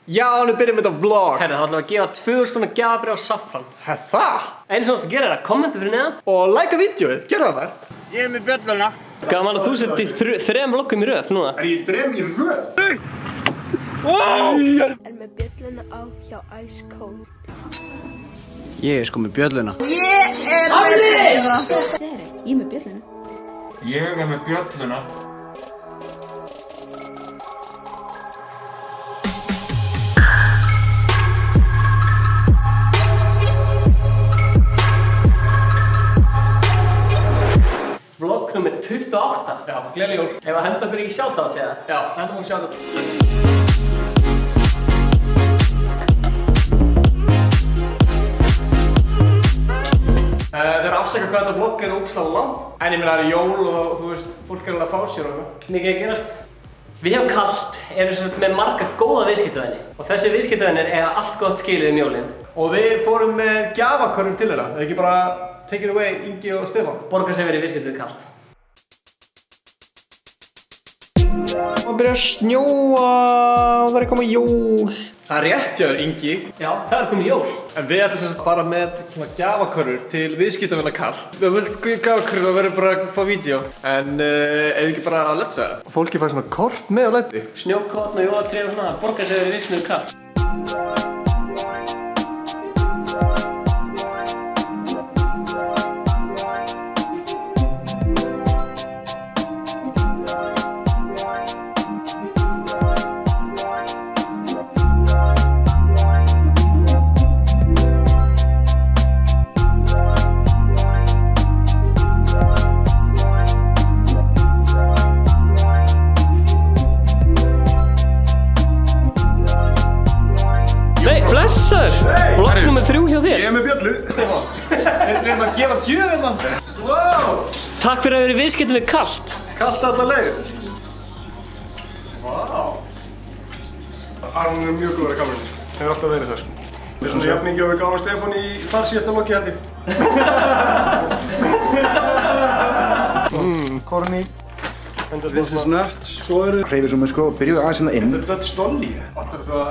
Já, nú byrjum við þetta vlog. Herra, þá ætlum við að gefa 2000 kr. gjafabréf á Safran. Það? Einu sem þú ætti að gera er að kommenta fyrir neðan. Og likea vídeoið, gerðu það þar. Ég með bjölluna. Gaman að þú sett í 3 vloggum í röð núna. Er ég 3 í röð? Er með bjölluna á hjá Ice Cold. Ég er sko með bjölluna. Ég er með bjölluna. Ég er með bjölluna. Vlogg nummer 28. Já, gleðileg jól. Ef að henda okkur í shoutout, segja. Já, hendum hún shoutout. Þeir afsaka hvað þetta vlogg er ógeðslega langt. En ég meina það er jól og þú veist, fólk er alveg að fá sér og eitthvað. Mikið að gerast. Við hjá Kalt erum með marga góða viðskiptavinni. Og þessi viðskiptavinnir eiga allt gott skilið um jólin. Og við fórum með gjafakörfur til þeirra. Ekki bara take it away, Ingi og Stefán. Borgar sem verið viðskiptið Kalt. Það byrja að snjóa og það er að koma jól. Það er rétt hjá þér, Ingi. Já, það er komið jól. En við ætlum að fara með gjafakörfur til viðskiptavina Kalt. Við höfum gjafakörfur og verðum bara að fá vídeo. En ef við ekki bara að letsa það. Fólki fær svona kort með á letti. Snjókorn og jólatré og svona, borgar sem verið viðskiptið Kalt. Nei, blessar! Vlogg nummer 3 hjá þér. Ég er með bjöllu. Stefán, við erum að gefa gjöfina. Wow! Takk fyrir að vera viðskiptið við Kalt. Kalt alla leið. Wow! Hann er mjög góður að kamerunni. Það er alltaf verið það sko. Það er svona jafningi og við gáðum Stefán í þar síðasta vloggi held ég. Korni. This is nuts. Svo eru hreyfið svo með sko, byrjuðu aðeins hérna inn. Þetta er stolli. Þetta er það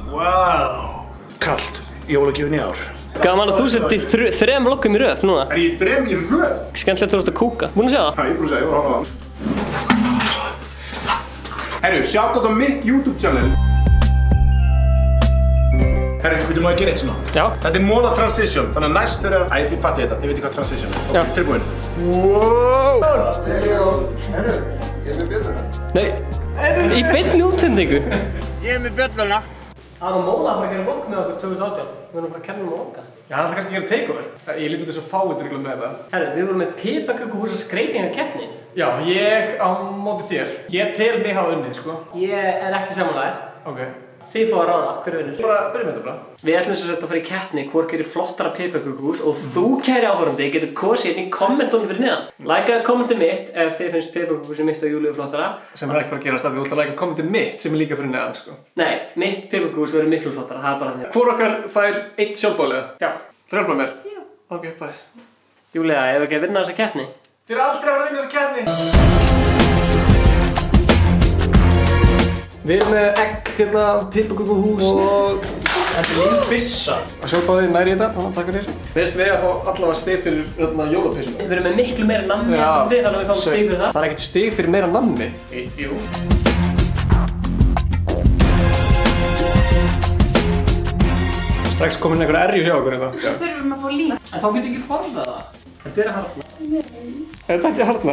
wow! Kalt, jólagjöfin í ár. Gaman að þú sett í 3 vloggum í röð núna. Er ég 3 í röð? Skemmtilegt að þú ert að kúka. Búin að sjá það? Hæ, ég er búin að segja, ég var að horfa á það. Herru, sjátt á mitt YouTube channel. Herru, við maður að gera eitt svona. Já. Þetta er móla transition, þannig að næst þeirra... Æ, þið fattu þetta, þið veitir hvað transition er. Já. Ok, tilbúin. Wow! Herru, ég er með bjölluna. Nei, í beinni útsendingu. Ég er með bjölluna. Aron Móla að fara að gera vlogg með okkur 2018. Við vorum að fara að kenna um að vlogga. Já, það ætla kannski að gera takeover. Ég lítið út eins og fáið með það. Herru, við vorum með piparkökuhús og skreytingarkeppni. Já, ég á móti þér. Ég tel mig hafa unnið, sko. Ég er ekki samanlægir. Ok. Þið fá að ráða, hver er vinnur? Bara, byrjum þetta bara. Við ætlum sem sagt að fara í keppni hvor gerir flottara piparkökuhús og þú, kæri áhorfandi, getur kosið hérna í kommentunum fyrir neðan. Likeaðu kommentið mitt ef þið finnst piparkökuhúsið mitt og Júlíu flottara. Sem er ekki bara að gerast að þú ætla að like kommentið mitt sem er líka fyrir neðan, sko. Nei, mitt piparkökuhús verður miklu flottara, það er bara hérna. Hvor okkar fær 1 sjálfbóliða? Já. Það hjálpa mér? Já. Ok, bæ. Júlía, ef við ekki að vinna þessa keppni? Þið er aldrei að vinna þessa keppni. Við erum með egg, hérna, piparkökuhús og... Þetta er lín bissa. Að sjálfbóliði næri þetta, takk fyrir. Við erum að fá allavega stig fyrir hérna jólapissuna. Við erum með miklu meira nammi en þið, þannig að við fáum stig fyrir það. Það er ekkert stig fyrir meira nammi. Jú. Strax komin einhver erju hjá okkur hérna. Við þurfum að fá líf. En þá getur ekki borðað það. Þetta er að harna. Er þetta ekki að harna?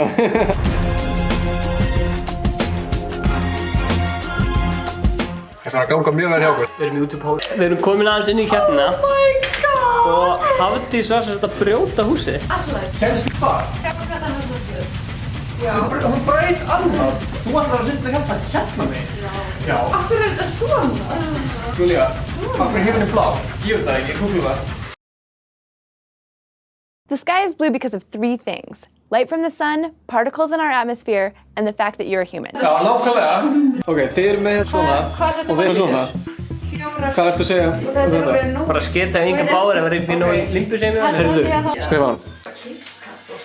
Það er að ganga mjög vel hjá okkur. Við erum í YouTube-hóð. Við erum komin aðeins inn í keppnina. Oh my god! Og Hafdís var sem sagt að brjóta húsið. Alltaf. Kennstu hvað? Sjá hvað þetta er náttúrulega. Hún braut annað. Þú ætlar að synda hérna mig. Já. Af hverju er þetta svona? Júlía, af hverju hefur henni blá? Ég veit það ekki, google það. The sky is blue because of 3 things. Light from the sun, particles in our atmosphere, and the fact that you're a human. Já, nákvæmlega. Ok, þið eru með svona og við erum svona. Hvað ertu að segja um þetta? Bara sketa enga báður ef við erum pínu í limbu sem við. Heyrðu, Stefán.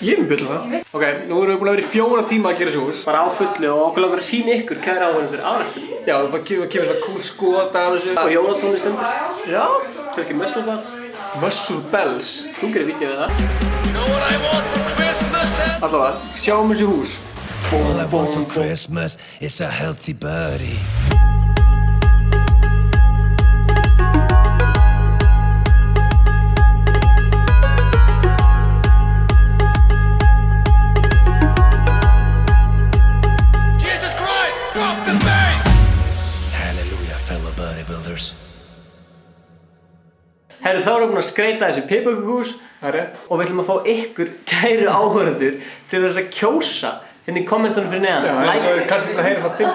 Ég er með bjölluna. Ok, nú erum við búin að vera í 4 tíma að gera þessu hús. Bara á fullu og okkur langar að sýna ykkur kæra áhorfendur afrækstunum. Já, það kemur svona cool skot af þessu. Og jólatónlistum. Já. Kannski Muscle Bells. Muscle Bells. Þú gerir vídeo við það. Allavega, sjáum þessi hús. All I want for Christmas is a healthy body. Jesus Christ, drop the bass! Hallelujah, fellow bodybuilders. Herru, þá erum við búin að skreita þessi piparkökuhús. Það er rétt. Og við ætlum að fá ykkur kæru áhorfendur til þess að kjósa hérna í kommentunum fyrir neðan. Já, eins og við kannski að heyra það 5.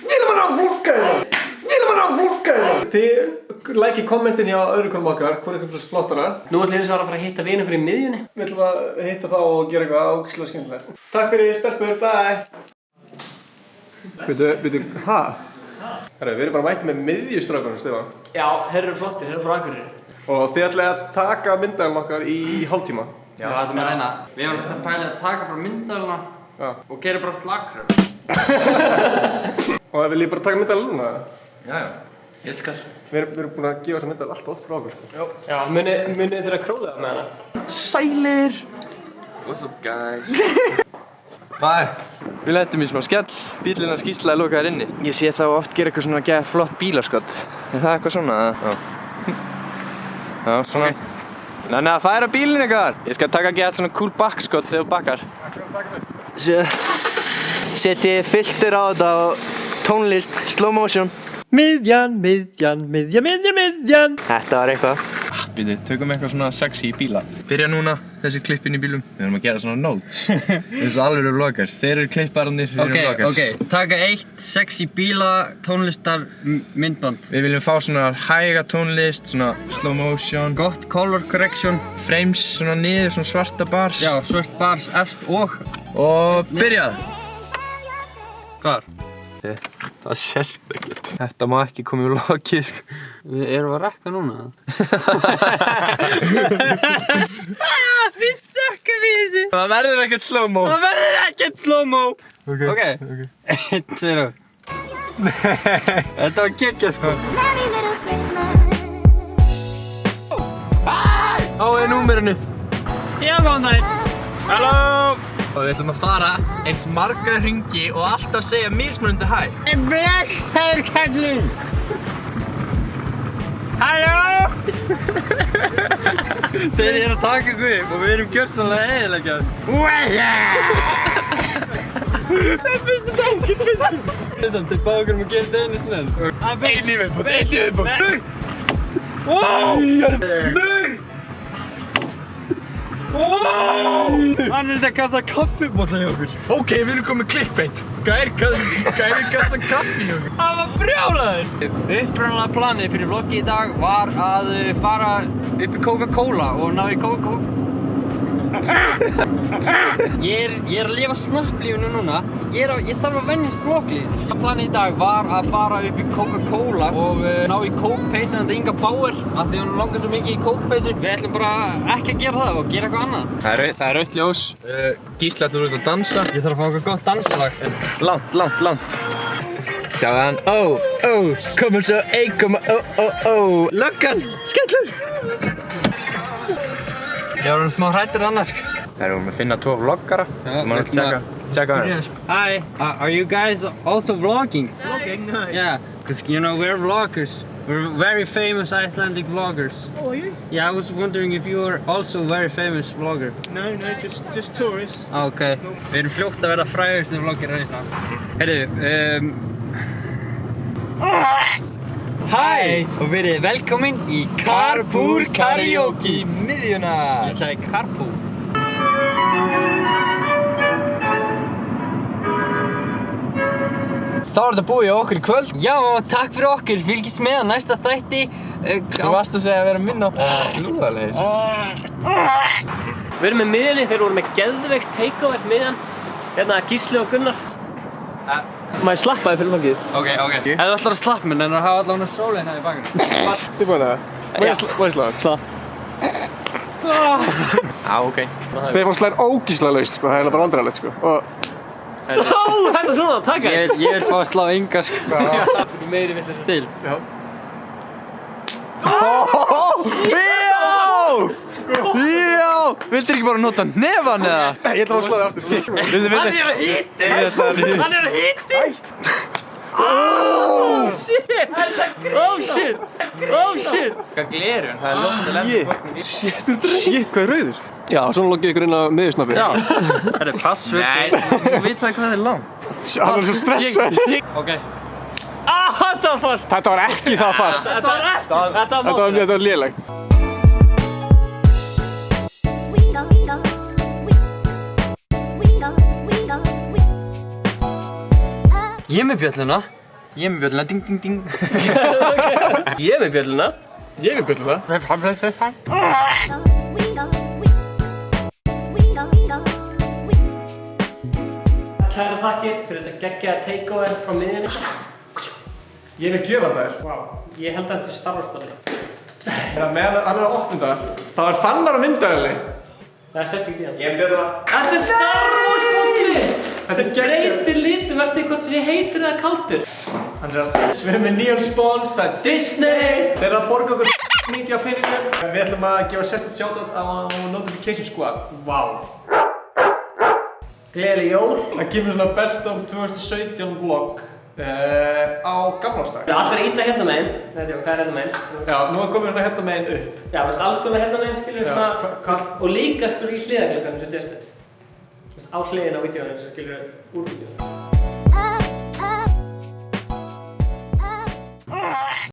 Við erum að fólka hérna. Þið like kommentin hjá öðru konum okkar, hvor ykkur flest flottara. Nú ætlum við að fara að hitta vin ykkur í miðjunni. Við ætlum að hitta þá og gera eitthvað ágæslega skemmtilegt. Takk fyrir stelpur, bye! Byrju, hæ? Herru, við erum bara mættið með miðjustrákunum, Stefán. Já, þeir eru flottir, þeir eru frá Akureyri. Og þið ætlaði að taka myndavélina okkar í hálftíma. Já, þetta er að reyna. Við varum svona að pæla að taka bara myndavélina og gera bara lakröf. Og vil ég bara taka myndavélina núna? Já, ég elskar það. Við erum búin að gefa þessa myndavél alltaf oft frá okkur, sko. Já, munið þér að króla það með hana. Sælir! What's up, guys? Bye! Við lentum í smá skell, bílinn að skýslaði lokaðar inni. Ég sé þá oft gera eitthvað svona geða flott bílaskott. Er það eitthvað svona? Já. Já, svona. Þannig að færa bílinn ykkar. Ég skal taka geða svona cool backskott þegar þú bakkar. Setjið filter á þetta og tónlist, slow motion. Miðjan. Þetta var eitthvað. Býtu, tökum eitthvað svona sexy í bíla. Byrja núna, þessi klippin í bílum. Við erum að gera svona notes. Eins og alveg vloggers. Þeir eru klippararnir, við erum vloggers. Ok, taka eitt sexy bíla tónlistar myndband. Við viljum fá svona hæga tónlist, svona slow motion. Gott color correction. Frames svona niður, svona svarta bars. Já, svart bars efst og byrjað. Hvar? Það sést ekkert. Þetta má ekki koma í vloggið, sko. Við erum að rekka núna. Við sökkum í þessu. Það verður ekkert slow-mo. Ok. 1, 2, 3. Þetta var geggjað, sko. Á er númerinu. Já, góðan daginn. Halló. Og við ætlum að fara eins marga hringi og alltaf segja mismunandi hæ. Blessaður kallinn. Halló. Þeir eru að taka ykkur upp og við erum gjörsamlega eyðileggjað. Það finnst þetta ekki fyrst. Þeir báðu okkur um að gera þetta einu snöð. Einn í viðbót. Nei! Hann er þetta að kasta kaffibólla hjá okkur. Ok, við erum komið clickbait. Gæri kasta kaffi hjá okkur. Það var brjálaður. Upprunalega planið fyrir vloggi í dag var að fara upp í Coca-Cola og ná í Coca-Cola. Ég er að lifa snapplífinu núna. Ég þarf að venjast vlogglífinu. Planið í dag var að fara upp í Coca-Cola og ná í Coke-peysu en þetta Inga Bauer af því hún langar svo mikið í Coke-peysu. Við ætlum bara ekki að gera það og gera eitthvað annað. Það er rautt ljós. Gísli ætlum út að dansa. Ég þarf að fá eitthvað gott dansalag. Langt. Sjáðu hann. Komum svo 1,0. Löggan, skellur. Ég var smá hrættur annars. Það erum að finna 2 vloggara. Þú má tjekka hann. Hi, are you guys also vlogging? Yeah, because you know we're vloggers. We're very famous Icelandic vloggers. Oh, are you? Yeah, I was wondering if you were also a very famous vlogger. No, just tourists. Okay. Við erum fljótt að verða frægustu vlogger á Íslands. Heyrðu, Hæ og verið velkomin í Carpool Karaoke miðjuna. Ég sagði Carpool. Þá er þetta búið hjá okkur í kvöld. Já, takk fyrir okkur. Fylgist með á næsta þætti. Þú varst að segja að vera minna lúðalegir. Við erum með miðjunni, þeir voru með geðveikt takeover miðjan. Hérna Gísli og Gunnar. Má ég slappa þig fyrir vlogið? Ok. Ef þú ætlar að slappa mig, en það hafa allavega sólina í bakinu. Tilbúin að það? Má ég slá? Já, ok. Stefán slær ógíslega laust, sko. Það er bara vandræðilegt, sko. Og Þetta er svona, taka Ég vil fá að slá enga sko. Meiri vill þessu Til. Já. Já! Vildir ekki bara nota nefan eða? Nei, ég ætla að slá þig aftur. Hann er að hýtti! Hann er að hýtti! Oh shit! Oh shit! Oh shit! Hvað glerun? Það er lótt að lenda. Shit, hvað er rauður? Já, svona loggið ykkur inn á miðjusnappi. Já. Það er passvörð. Nei, þú veit hvað það er langt. Hann er svo stressaður. Ok. Þetta var fast! Þetta var ekki það fast. Þetta var lélegt. Ég er með bjölluna. Ding, ding, ding. Ég er með bjölluna. Ég er með bjölluna. Kæra þakkir fyrir þetta geggjaða takeover frá miðjunni. Ég er með gjöfandar. Wow, ég held að þetta er Star Wars botli. Þegar meðan hann er að opna það, þá er fannar á myndaðinni. Það er sérst ekki í hann. Ég er með það. Þetta er Star Wars botli! Þetta breytir litum eftir hvort þessi heitur eða kaldur. Við erum með nýjan spons, það er Disney. Þeir eru að borga okkur mikið á peningum. Við ætlum að gefa sérstætt shoutout á Notification Squad. Vá. Gleðileg jól. Það kemur svona best of 2017 vlog á gamlársdag. Allir íta hérna meginn. Hvað er hérna meginn? Já, nú er komið svona hérna meginn upp. Já, alls konar hérna meginn skilur svona. Og líka skilur í hliðaglöfum sem djöstut. Á hliðin á vídeóinu sem skilur úr vídeóinu.